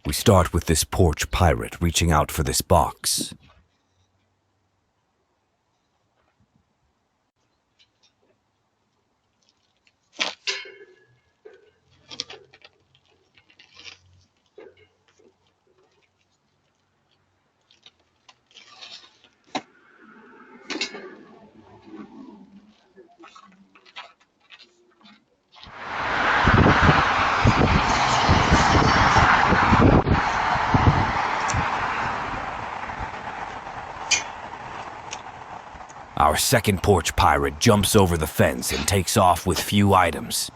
We start with this porch pirate reaching out for this box. Our second porch pirate jumps over the fence and takes off with few items.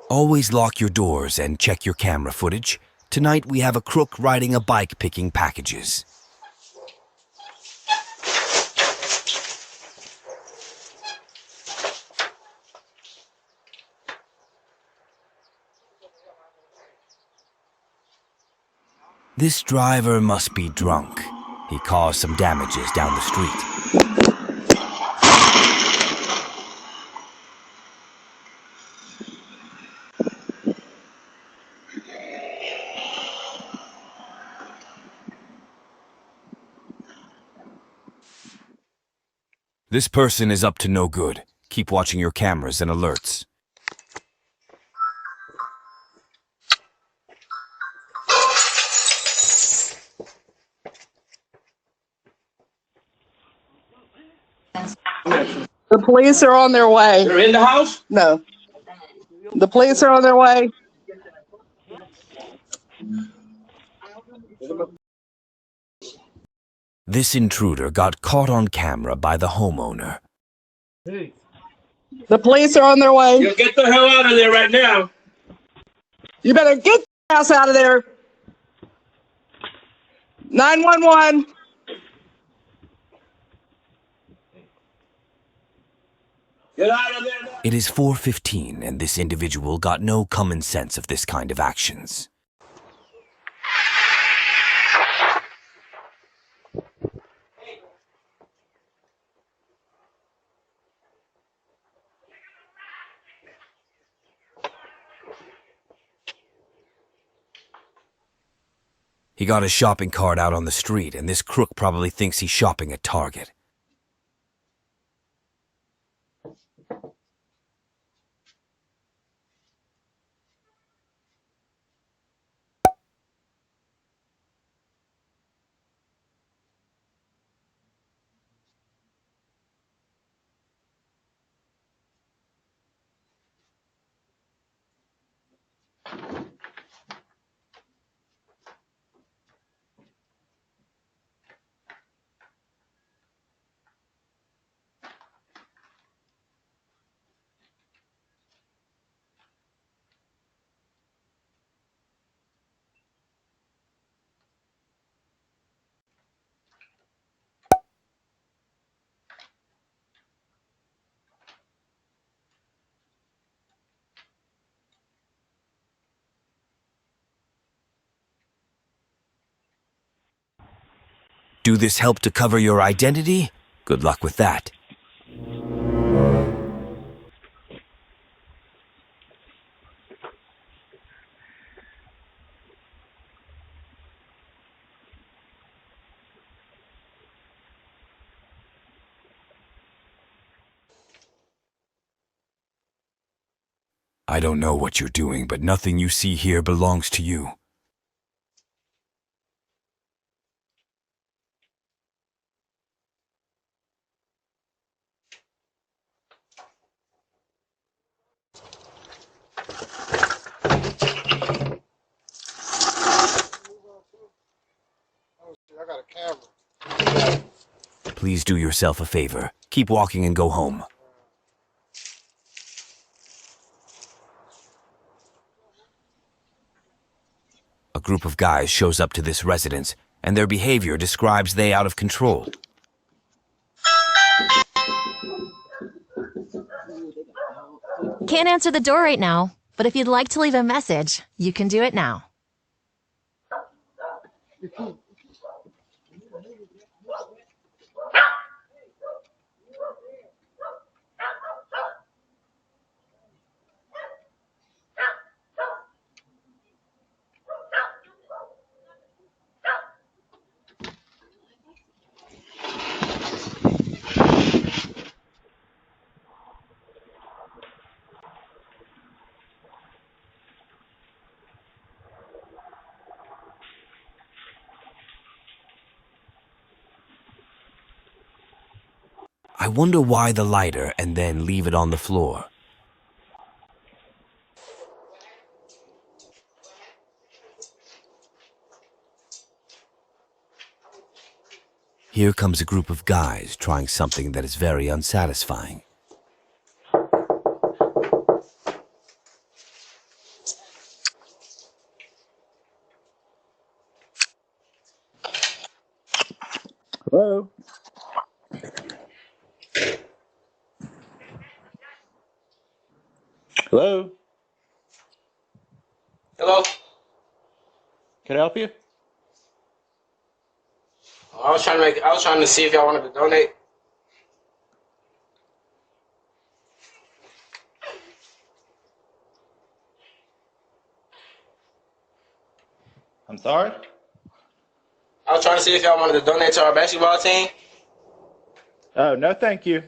Always lock your doors and check your camera footage. Tonight we have a crook riding a bike picking packages. This driver must be drunk. He caused some damages down the street. This person is up to no good. Keep watching your cameras and alerts. The police are on their way. They're in the house? No. The police are on their way. This intruder got caught on camera by the homeowner. The police are on their way. You get the hell out of there right now. You better get your ass out of there. 911. Get out of there now. It is 4:15 and this individual got no common sense of this kind of actions. He got his shopping cart out on the street, and this crook probably thinks he's shopping at Target. Do this help to cover your identity? Good luck with that. I don't know what you're doing, but nothing you see here belongs to you. I got a camera. Please do yourself a favor. Keep walking and go home. A group of guys shows up to this residence, and their behavior describes they out of control. Can't answer the door right now, but if you'd like to leave a message, you can do it now. I wonder why the lighter and then leave it on the floor. Here comes a group of guys trying something that is very unsatisfying. Hello? Hello? Hello? Can I help you? I was trying to see if y'all wanted to donate. I'm sorry? I was trying to see if y'all wanted to donate to our basketball team. Oh, no thank you.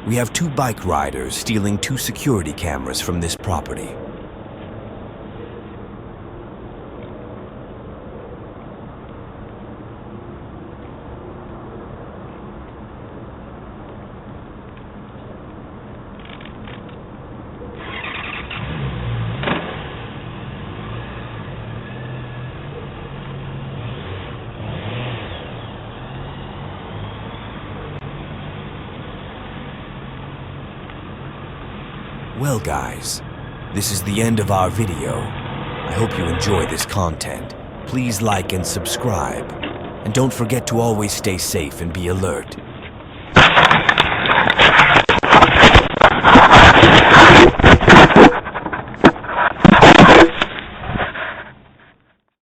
We have two bike riders stealing 2 security cameras from this property. Well guys, this is the end of our video. I hope you enjoy this content. Please like and subscribe. And don't forget to always stay safe and be alert.